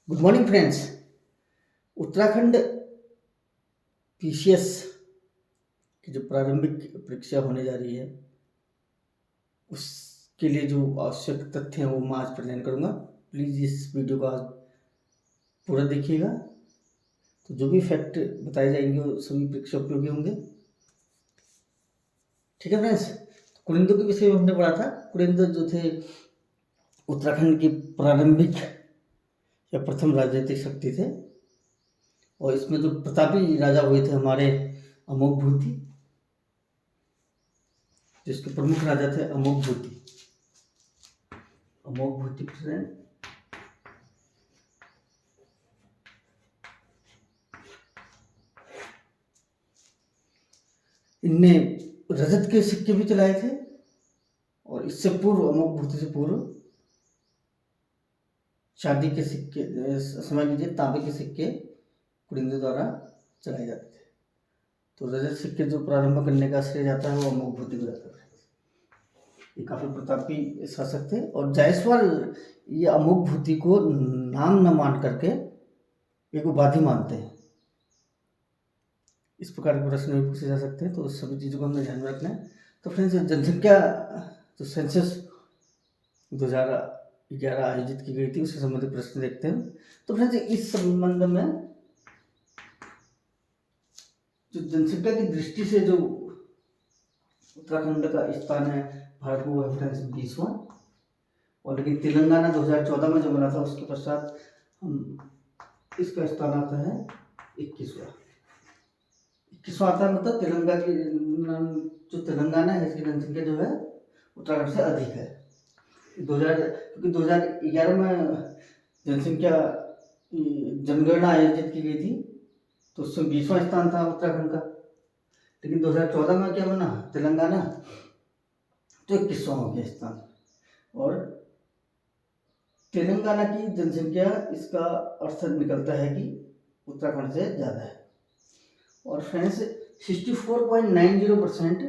Good morning friends. Uttarakhand PCS की जो प्रारंभिक परीक्षा होने जा रही है उसके लिए जो आवश्यक तथ्य हैं वो मैं आज प्रदान करूंगा। प्लीज़ इस वीडियो को आज पूरा देखिएगा। तो जो भी फैक्ट बताए जाएंगे वो सभी परीक्षा उपयोगी होंगे। ठीक है फ्रेंड्स। तो कुरिंदो के विषय में हमने पढ़ा था। कुरिंदो जो थे उत्तराखंड की प्रारंभिक या प्रथम राजनीतिक शक्ति थे और इसमें जो प्रतापी राजा हुए थे हमारे अमोघभूति, जिसके प्रमुख राजा थे अमोघभूति। अमोघभूति इनने रजत के सिक्के भी चलाए थे और इससे पूर्व अमोघभूति से पूर्व चांदी के सिक्के, समय लीजिए, तांबे के सिक्के कुरिंदो द्वारा चलाए जाते थे। तो रजत सिक्के जो प्रारंभ करने का श्रेय जाता है वो अमोघभूति को जाता है। ये काफी प्रतापी शासक थे और जायसवाल ये अमोघभूति को नाम न मान करके एक उपाधि मानते हैं। इस प्रकार के प्रश्न भी पूछे जा सकते हैं, तो सभी चीज़ों को हमें ध्यान में रखना है। तो फ्रेंड्स, जनसंख्या जो सेंसस 2011 आयोजित की गई थी उससे संबंधित प्रश्न देखते हैं। तो फ्रेंड्स, इस संबंध में जो जनसंख्या की दृष्टि से जो उत्तराखंड का स्थान है भारत में वो है फ्रेंड्स 20वां। और लेकिन तेलंगाना 2014 में जो बना था उसके पश्चात हम इसका स्थान आता है 21वां। 21वां आता है, मतलब जो तेलंगाना है इसकी जनसंख्या जो है उत्तराखंड से अधिक है। क्योंकि 2011 में जनसंख्या जनगणना आयोजित की गई थी तो उसमें 20वां स्थान था उत्तराखंड का। लेकिन 2014 में क्या बना तेलंगाना, तो 21वां हो गया स्थान। और तेलंगाना की जनसंख्या, इसका अर्थ निकलता है कि उत्तराखंड से ज़्यादा है। और फ्रेंड्स, 64.90%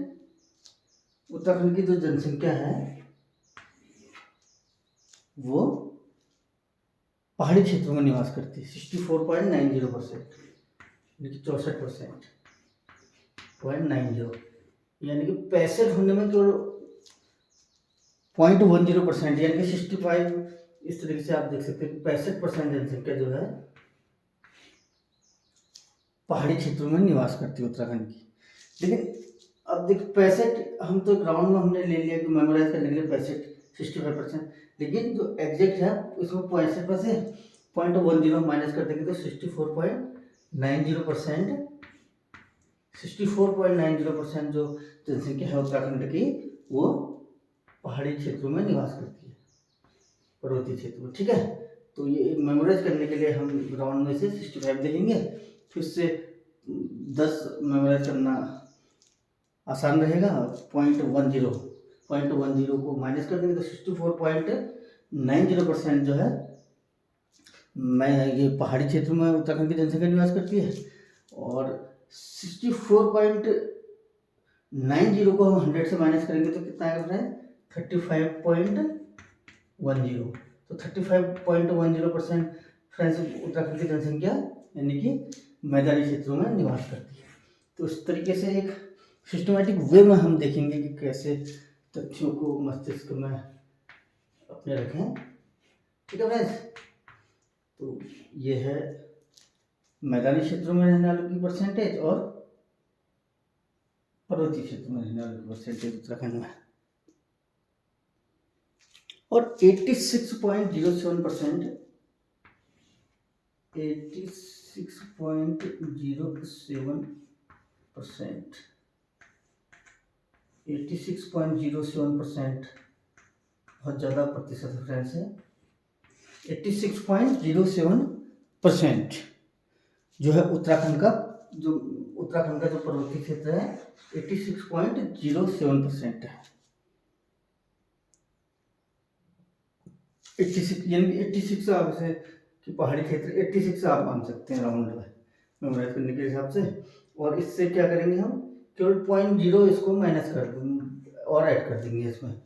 उत्तराखंड की जो जनसंख्या है वो पहाड़ी क्षेत्रों में निवास करती है। 64.90%, यानी कि 64.90, यानी कि 65 होने में केवल 0.10%, यानी कि 65। इस तरीके से आप देख सकते हैं 65% जनसंख्या जो है पहाड़ी क्षेत्रों में निवास करती है उत्तराखंड की। लेकिन अब देखिए 65, हम तो ग्राउंड में हमने ले लिया कि मेमोराइज करने के लिए 65 लेकिन जो एग्जैक्ट है इसमें 65 में से 0.10 माइनस कर देंगे तो 64.90% जो जनसंख्या है उत्तराखंड की वो पहाड़ी क्षेत्रों में निवास करती है, पर्वतीय क्षेत्र में। ठीक है, तो ये मेमोराइज करने के लिए हम ग्राउंड में से 65 देखेंगे, फिर से 10 मेमोराइज करना आसान रहेगा। 0.10 को माइनस कर देंगे तो 64.90% जो है ये पहाड़ी क्षेत्र में उत्तराखंड की जनसंख्या निवास करती है। और 64.90 को हम 100 से माइनस करेंगे तो कितना आएगा? 35.10। तो 35.10% फ्रेंड्स उत्तराखंड की जनसंख्या यानी कि मैदानी क्षेत्रों में निवास करती है। तो इस तरीके से एक सिस्टमेटिक वे में हम देखेंगे कि कैसे तथ्यों को मस्तिष्क में अपने रखें। ठीक है फ्रेंड्स, तो ये है मैदानी क्षेत्रों में रहने वालों की परसेंटेज और पर्वतीय क्षेत्र में रहने वालों की परसेंटेज उत्तराखंड में। और 86.07%, 86.07% बहुत ज़्यादा प्रतिशत फ्रेंड्स है। 86.07% जो है उत्तराखंड का जो पर्वतीय क्षेत्र है 86.07% है। 86 यानी कि 86 आप इसे कि पहाड़ी क्षेत्र 86 आप मान सकते हैं राउंड में मेमोराइज करने के हिसाब से। और इससे क्या करेंगे हम, केवल 0.0 इसको माइनस कर देंगे और ऐड कर देंगे इसमें।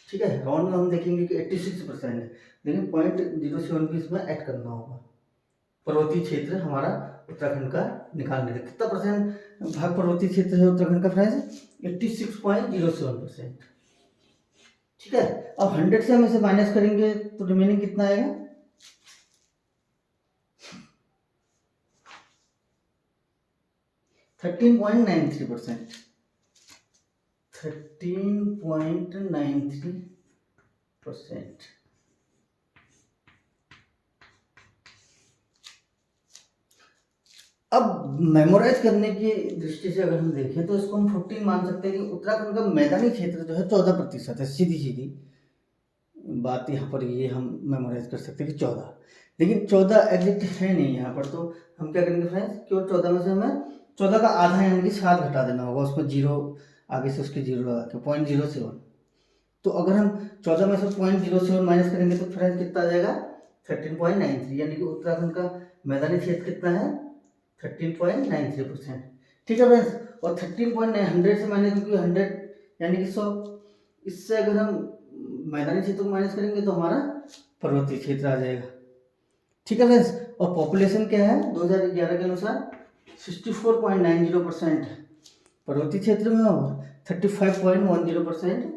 ठीक है, राउंड में हम देखेंगे कि 86% है, लेकिन 0.07 भी इसमें ऐड करना होगा। पर्वतीय क्षेत्र हमारा उत्तराखंड का निकालने का कितना परसेंट भाग पर्वतीय क्षेत्र है उत्तराखंड का फ्रेंड्स? 86.07%। ठीक है, अब 100 से हम इसे माइनस करेंगे तो रिमेनिंग कितना आएगा? 13.93%। 13.93%। अब मेमोराइज करने की दृष्टि से अगर हम देखें तो इसको हम 14 मान सकते हैं कि उत्तराखंड का मैदानी क्षेत्र जो है 14% है। सीधी सीधी बात यहाँ पर ये हम मेमोराइज कर सकते हैं कि 14, लेकिन 14 एग्जैक्ट है नहीं यहाँ पर, तो हम क्या करेंगे फ्रेंड्स, केवल 14 में से हमें 14 का आधा यानी कि 7 घटा देना होगा, उसमें जीरो आगे से उसके जीरो लगा के 0.07। तो अगर हम 14 में से 0.07 माइनस करेंगे तो फ्रेंड्स कितना आ जाएगा? 13.93, यानी कि उत्तराखंड का मैदानी क्षेत्र कितना है? 13.93%। ठीक है फ्रेंड्स, और 13.9 से माइनस, क्योंकि 100 यानी कि 100, इससे अगर हम मैदानी क्षेत्र को माइनस करेंगे तो हमारा पर्वतीय क्षेत्र आ जाएगा। ठीक है फ्रेंड्स, और पॉपुलेशन क्या है 2011 के अनुसार? 64.90% पर्वतीय क्षेत्र में और 35.10%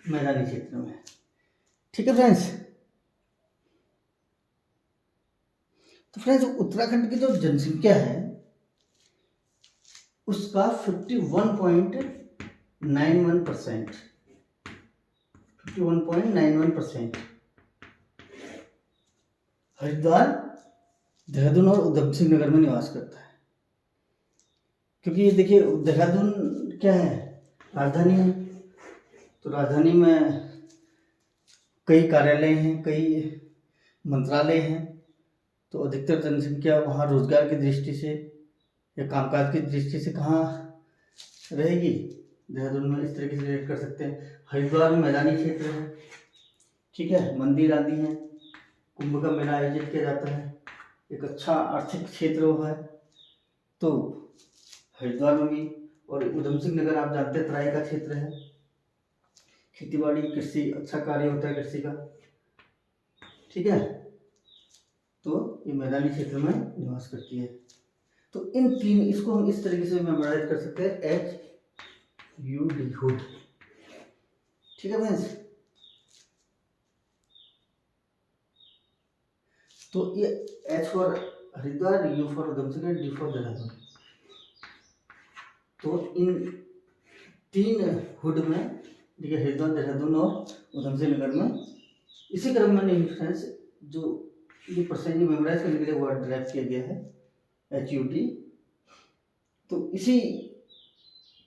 मैदानी क्षेत्र में। ठीक है फ्रेंड्स, तो फ्रेंड्स उत्तराखंड की जो जनसंख्या है उसका 51.91%, 51.91% हरिद्वार, देहरादून और उधम सिंह नगर में निवास करता है। क्योंकि ये देखिए देहरादून क्या है? राजधानी है, तो राजधानी में कई कार्यालय हैं, कई मंत्रालय हैं, तो अधिकतर जनसंख्या वहाँ रोजगार की दृष्टि से या कामकाज की दृष्टि से कहाँ रहेगी? देहरादून में। इस तरीके से रिलेट कर सकते हैं। हरिद्वार में मैदानी क्षेत्र है, ठीक है, मंदिर आदि हैं, कुंभ का मेला आयोजित किया जाता है, एक अच्छा आर्थिक क्षेत्र वो है, तो हरिद्वार में भी। और उधम सिंह नगर आप जानते हैं तराई का क्षेत्र है, खेतीबाड़ी कृषि अच्छा कार्य होता है कृषि का। ठीक है, तो ये मैदानी क्षेत्र में निवास करती है। तो इन तीन, इसको हम इस तरीके से मेमोराइज कर सकते हैं, HUD, हुड। ठीक है फ्रेंड्स, तो ये H for Haridwar, U for Udham Singh, D for Dehradun. तो इन तीन हुड में देखिए हरिद्वार, देहरादून और उधम सिंह नगर में इसी क्रम में नहीं फ्रेंड्स, जो ये परसेंट मेमोराइज करने के लिए वर्ड ड्राइव किया गया है HUD। तो इसी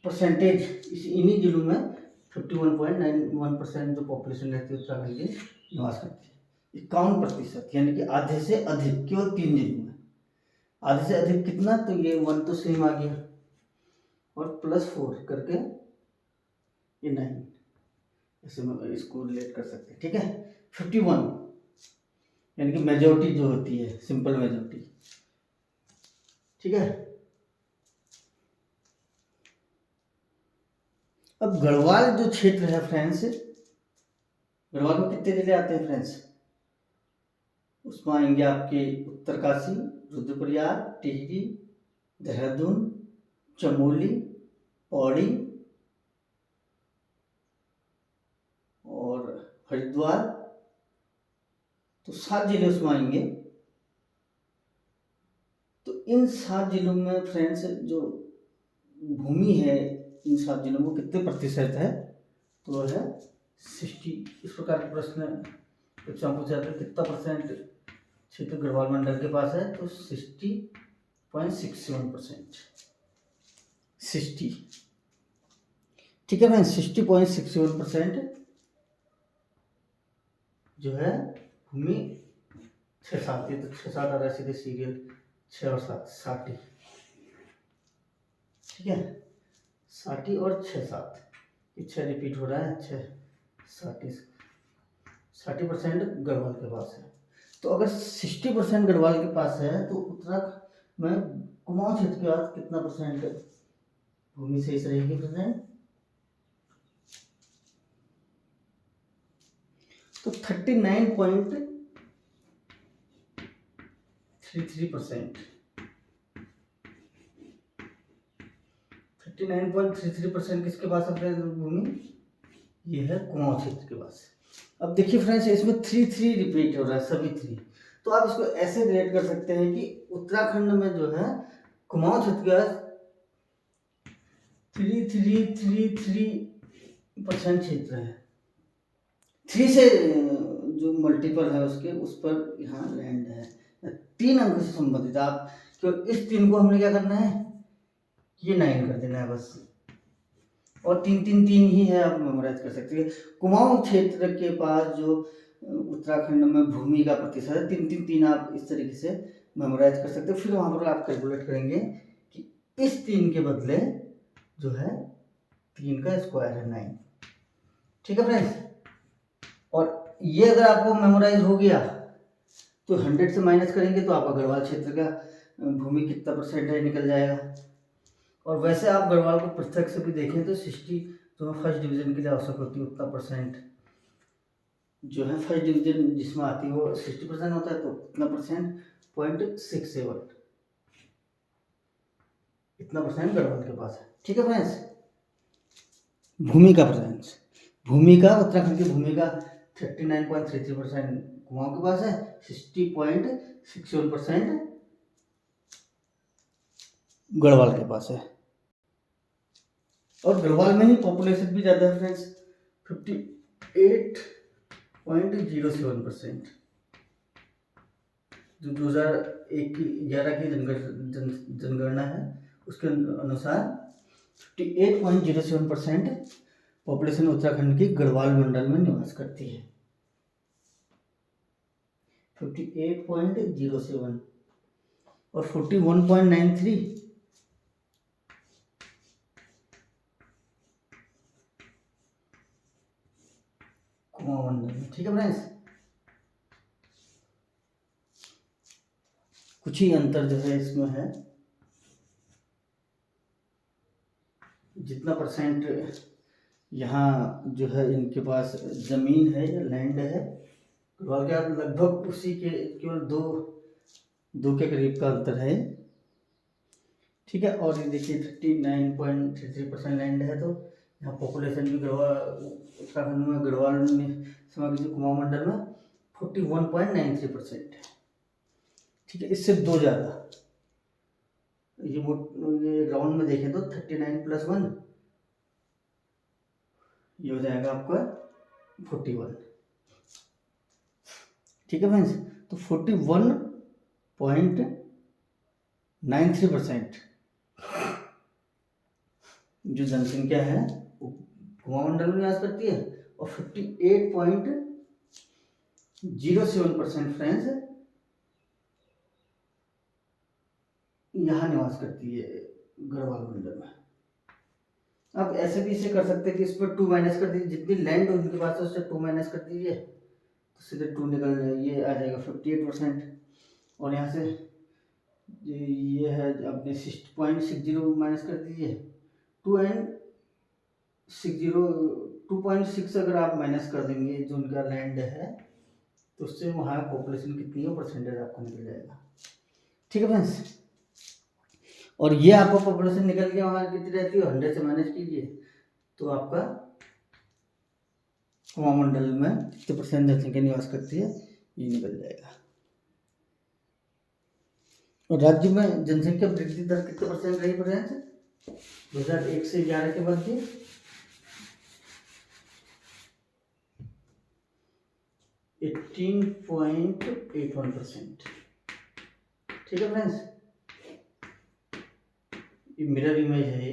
परसेंटेज, इन्हीं जिलों में 51.91% जो पॉपुलेशन रहती है उत्तराखंड की निवास करती है। 51% यानी कि आधे से अधिक केवल 3 जिलों में। आधे से अधिक कितना? तो ये 1 तो सेम आ गया और +4 करके ये 9, ऐसे में इसको रिलेट कर सकते हैं। ठीक है, 51 यानी कि मेजोरिटी जो होती है, सिंपल मेजोरिटी। ठीक है, अब गढ़वाल जो क्षेत्र है फ्रेंड्स, गढ़वाल में कितने जिले आते हैं फ्रेंड्स? उसमें आएंगे आपके उत्तरकाशी, रुद्रप्रयाग, टिहरी, देहरादून, चमोली, पौड़ी और हरिद्वार, तो 7 जिले उसमें आएंगे। तो इन 7 जिलों में फ्रेंड्स जो भूमि है इन 7 जिलों में कितने प्रतिशत है? तो वह है 60। इस प्रकार के प्रश्न एग्जाम पूछा जाता है, कितना परसेंट क्षेत्र गढ़वाल मंडल के पास है? तो 60.67%। 60, ठीक है फ्रेंड्स, 60.67% जो है भूमि 6-7, ये तो 6-7 आ रहा है सीधे सीरियल, 6 और 7, 60। ठीक है, 60 और 6-7, ये 6 रिपीट हो रहा है, 60% गढ़वाल के पास है। तो अगर 60% गढ़वाल के पास है तो उत्तराखंड में कुमाऊं क्षेत्र के बाद कितना परसेंट भूमि शेष रहेगी फ्रेंड? तो 39.33%, 39.33% किसके पास है फ्रेंड्स भूमि? ये है कुमाऊं क्षेत्र के पास। अब देखिए फ्रेंड्स, इसमें 3 रिपीट हो रहा है, सभी 3। तो आप इसको ऐसे रिलेट कर सकते हैं कि उत्तराखंड में जो है कुमाऊं क्षेत्र का 3 क्षेत्र है। 3 से जो मल्टीपल है उसके, उस पर यहाँ लैंड है। 3 अंक से संबंधित आप इस 3 को हमने क्या करना है, ये 9 कर देना है बस। और 3 ही है, आप मेमोराइज कर सकते हैं। कुमाऊं क्षेत्र के पास जो उत्तराखंड में भूमि का प्रतिशत है, 3 आप इस तरीके से मेमोराइज कर सकते हो। फिर वहां पर आप कैलकुलेट करेंगे कि इस 3 के बदले जो है 3 का स्क्वायर है 9। ठीक है फ्रेंड्स, और ये अगर आपको मेमोराइज हो गया तो 100 से माइनस करेंगे तो आपका गढ़वाल क्षेत्र का भूमि कितना परसेंट है निकल जाएगा। और वैसे आप गढ़वाल को पृथक से भी देखें तो 60 जो फर्स्ट डिवीजन के लिए आवश्यक होती है उतना परसेंट जो है फर्स्ट डिवीजन जिसमें आती है वो 60% होता है, तो कितना परसेंट 0.67 इतना परसेंट गढ़वाल के पास है। ठीक है फ्रेंड्स, भूमि का परसेंट, भूमि का उत्तराखंड की भूमि का 39.33% कुमाऊं के पास है, 60.61% गढ़वाल के पास है। और गढ़वाल में ही पॉपुलेशन भी ज़्यादा है फ्रेंड्स, 58.07%। जो 2001 की 11 की जनगणना है उसके अनुसार 58.07% पॉपुलेशन उत्तराखंड की गढ़वाल मंडल में निवास करती है। 58.07 और 41.93 कुमाऊं मंडल में। ठीक है फ्रेंड्स, कुछ ही अंतर जो है इसमें है। जितना परसेंट यहाँ जो है इनके पास जमीन है या लैंड है, गढ़वाल के लगभग उसी के केवल दो के करीब का अंतर है। ठीक है, और ये देखिए 39.33% लैंड है, तो यहाँ पॉपुलेशन भी गढ़वाल उत्तराखंड में गढ़वाल में समझ कुमाऊं मंडल में 41.93% है। ठीक है, इससे 2 ज़्यादा। ये राउंड में देखें तो 39 + 1 ये हो जाएगा आपका 41। ठीक है फ्रेंड्स, तो 41.93% जो जनसंख्या है वो कुमाऊं मंडल में निवास करती है, और 58.07% फ्रेंड्स यहाँ निवास करती है गढ़वाल मंडल में। आप ऐसे भी इसे कर सकते हैं कि इस पर 2 माइनस कर दीजिए, जितनी लैंड उनके पास है उससे 2 माइनस कर दीजिए तो सीधे 2 निकल जाए, ये आ जाएगा 58%। और यहाँ से ये है अपने 6.60 माइनस कर दीजिए 2.6 अगर आप माइनस कर देंगे जो उनका लैंड है तो उससे वहाँ पॉपुलेशन कितनी है परसेंटेज आपको निकल जाएगा। ठीक है फ्रेंड्स, और ये आपको पॉपुलेशन निकल गया वहाँ कितनी रहती है, 100 से माइनस कीजिए तो आपका कुमाऊं मंडल में कितने परसेंट जनसंख्या निवास करती है ये निकल जाएगा। और राज्य में जनसंख्या वृद्धि दर कितने परसेंट रही फ्रेंड्स 2001 से 11 के मध्य 18.81%। ठीक है फ्रेंड्स, ये मिरर इमेज है,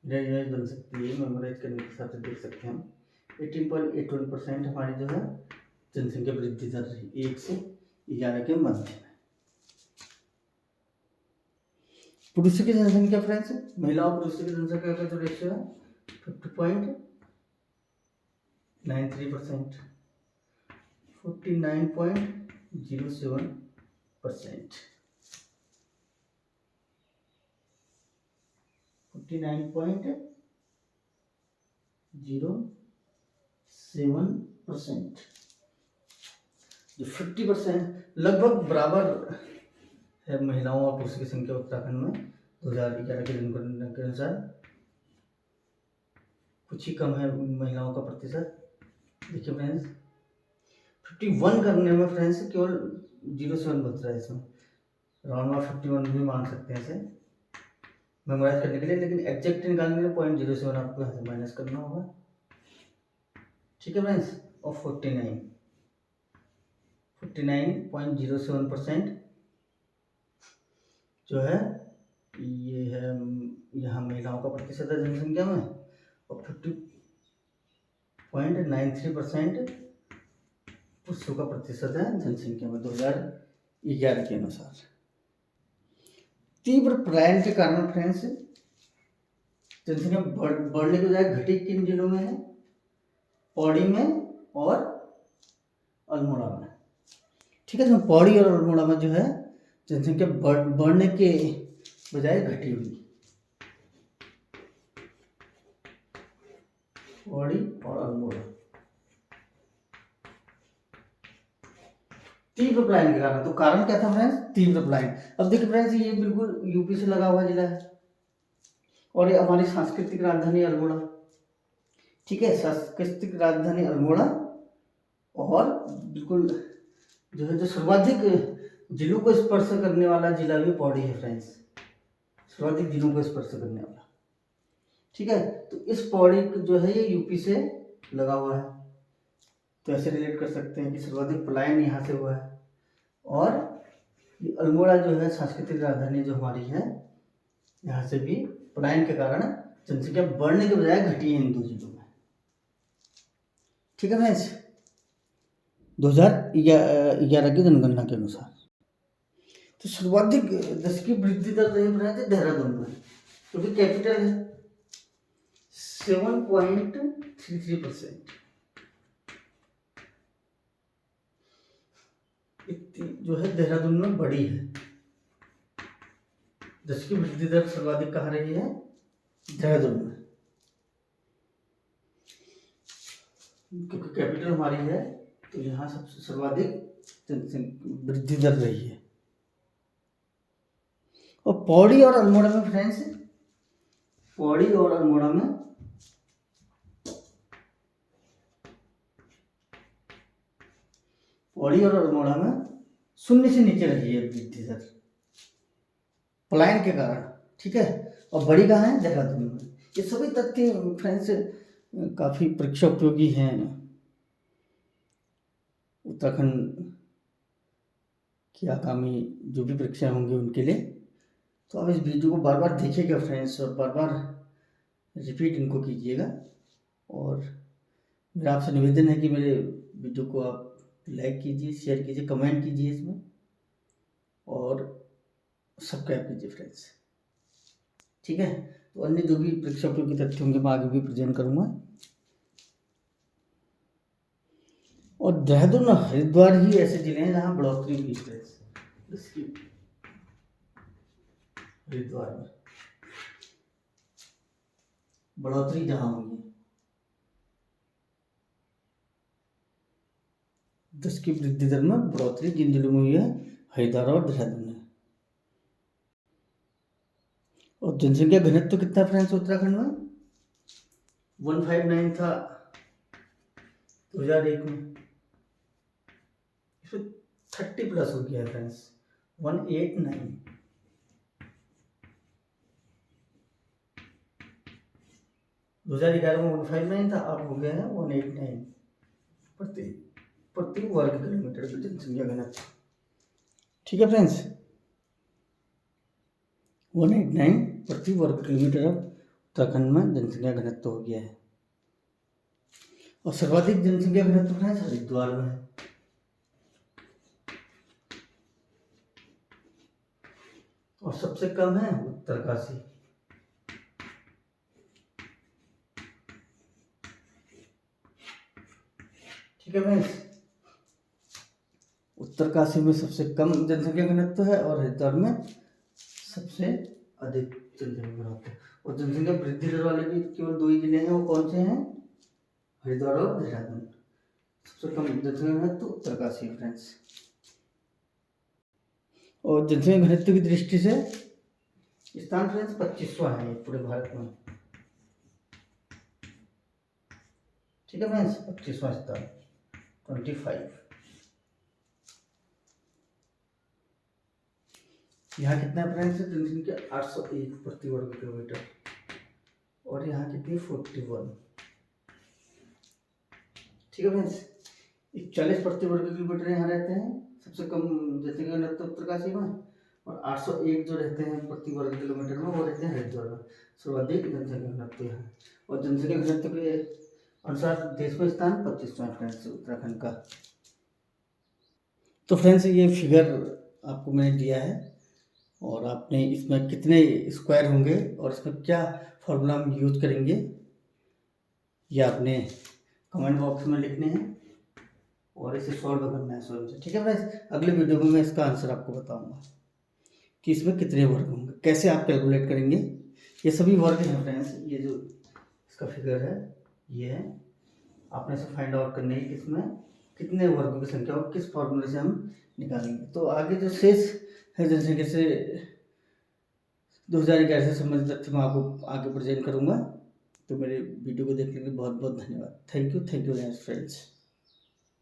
मिरर इमेज बन सकती है, मेमोराइज करने के हिसाब से देख सकते हैं हम। 18.81% हमारी जो है जनसंख्या वृद्धि दर रही 1 से 11 के मध्य में। पुरुषों की जनसंख्या फ्रेंड्स, महिला और पुरुषों की जनसंख्या का जो रेशियो है 50.93%, 49.07%, 49.07%। 7%, जो 50% लगभग बराबर है महिलाओं और पुरुषों की संख्या उत्तराखंड में 2011 के जनगणना के अनुसार। कुछ ही कम है महिलाओं का प्रतिशत। देखिए फ्रेंड्स, 51 करने में फ्रेंड्स केवल 0.7 बच रहा है इसमें, राउंड ऑफ 51 भी मान सकते हैं इसे मेमोराइज करने के लिए, लेकिन एग्जैक्ट निकालने के लिए 0.07 आपको यहाँ से माइनस करना होगा। ठीक है फ्रेंड्स, और 49.07% जो है ये है यहाँ महिलाओं का प्रतिशत है जनसंख्या में, और 50.93% पुरुषों का प्रतिशत है जनसंख्या में 2011 के अनुसार। तीव्र पलायन के कारण फ्रेंड्स जनसंख्या बढ़ने के बजाय घटी किन जिलों में है? पौड़ी में और अल्मोड़ा में। ठीक है, तो पौड़ी और अल्मोड़ा में जो है जनसंख्या बढ़ने के बजाय घटी हुई। पौड़ी और अल्मोड़ा तीव्र पलायन के कारण। तो कारण क्या था फ्रेंड्स? तीव्र पलायन। अब देखिए फ्रेंड्स, ये बिल्कुल यूपी से लगा हुआ जिला है और ये हमारी सांस्कृतिक राजधानी अल्मोड़ा। ठीक है, सांस्कृतिक राजधानी अल्मोड़ा, और बिल्कुल जो है जो सर्वाधिक जिलों को स्पर्श करने वाला जिला भी पौड़ी है फ्रेंड्स, सर्वाधिक जिलों को स्पर्श करने वाला। ठीक है, तो इस पौड़ी जो है ये यूपी से लगा हुआ है, तो ऐसे रिलेट कर सकते हैं कि सर्वाधिक पलायन यहाँ से हुआ है। और ये अल्मोड़ा जो है सांस्कृतिक राजधानी जो हमारी है, यहाँ से भी पलायन के कारण जनसंख्या बढ़ने के बजाय घटी है इन दो जिलों में। ठीक है फ्रेंड्स, 2011 की जनगणना के अनुसार। तो सर्वाधिक दशकीय वृद्धि दर रही फ्रेंड्स देहरादून में, क्योंकि कैपिटल है। 7.33% जो है देहरादून में बड़ी है। दशकीय वृद्धि दर सर्वाधिक कहाँ रही है? देहरादून में, क्योंकि कैपिटल हमारी है, तो यहाँ सबसे सर्वाधिक वृद्धि दर रही है। और पौड़ी और अल्मोड़ा में फ्रेंड्स, पौड़ी और अल्मोड़ा में शून्य से नीचे रही है वृद्धि दर पलायन के कारण। ठीक है, और बड़ी कहाँ है? देहरादून में। ये सभी तथ्य फ्रेंड्स काफी परीक्षा उपयोगी हैं उत्तराखंड की आगामी जो भी परीक्षाएं होंगी उनके लिए। तो आप इस वीडियो को बार बार देखिएगा फ्रेंड्स, और बार बार रिपीट इनको कीजिएगा। और मेरा आपसे निवेदन है कि मेरे वीडियो को आप लाइक कीजिए, शेयर कीजिए, कमेंट कीजिए इसमें, और सब्सक्राइब कीजिए फ्रेंड्स। ठीक है, तो अन्य जो भी परीक्षा उपयोगी तथ्य होंगे मैं आगे भी प्रेजेंट करूँगा। और देहरादून और हरिद्वार ही ऐसे जिले हैं जहाँ बढ़ोतरी हुई फ्रेंड्स। हरिद्वार में बढ़ोतरी जहाँ हुई है, 10 की वृद्धि दर में बढ़ोतरी जिन जिलों में हुई है, हरिद्वार और देहरादून है। और जनसंख्या घनत्व कितना है फ्रेंड्स उत्तराखंड में? 159 था 2001 में, इसमें 30 प्लस हो गया है फ्रेंड्स, 189। 2011 में 159 था, अब हो गया है 189 प्रति वर्ग किलोमीटर की जनसंख्या घनत्व। ठीक है फ्रेंड्स, 189 प्रति वर्ग किलोमीटर उत्तराखंड में जनसंख्या घनत्व हो गया है। और सर्वाधिक जनसंख्या घनत्व फ्रेंड्स हरिद्वार में है, और सबसे कम है उत्तरकाशी। ठीक है फ्रेंड्स, उत्तरकाशी में सबसे कम जनसंख्या घनत्व है और हरिद्वार में सबसे अधिक जनसंख्या घनत्व। और जनसंख्या वृद्धि दर वाले भी केवल दो ही जिले हैं, वो कौन से हैं? हरिद्वार और देहरादून। सबसे कम जनसंख्या घनत्व उत्तरकाशी फ्रेंड्स। और जनसंख्या घनत्व की दृष्टि से स्थान फ्रेंड्स 25वां है पूरे भारत में। ठीक है फ्रेंड्स, 25वां स्थान 25। यहाँ कितना फ्रेंड्स है जनसंख्या 801 प्रति वर्ग किलोमीटर, और यहाँ कितनी 41। ठीक है फ्रेंड्स, 41 प्रति वर्ग किलोमीटर यहाँ रहते हैं सबसे कम जनसंख्या घनत्व उत्तरकाशी में, और 801 जो रहते हैं प्रति वर्ग किलोमीटर में वो रहते हैं हरिद्वार में। सर्वाधिक जनसंख्या घनत्व है, और जनसंख्या घनत्व के अनुसार देश में स्थान 25वां फ्रेंड्स उत्तराखंड का। तो फ्रेंड्स ये फिगर आपको मैंने दिया है, और आपने इसमें कितने स्क्वायर होंगे और इसमें क्या फॉर्मूला हम यूज करेंगे ये आपने कमेंट बॉक्स में लिखने हैं, और इसे सॉल्व करना है स्वयं से। ठीक है फ्रेंड्स, अगले वीडियो में मैं इसका आंसर आपको बताऊंगा कि इसमें कितने वर्ग होंगे, कैसे आप कैलकुलेट करेंगे। ये सभी वर्ग हैं फ्रेंड्स, ये जो इसका फिगर है ये है, आपने इसे फाइंड आउट करने की किसमें कितने वर्गों की संख्या और किस फॉर्मूले से हम निकालेंगे। तो आगे जो शेष है जनसंख्या से 2011 से संबंधित तथ्य मैं आपको आगे प्रेजेंट करूंगा। तो मेरे वीडियो को देखने के लिए बहुत बहुत धन्यवाद। Thank you friends.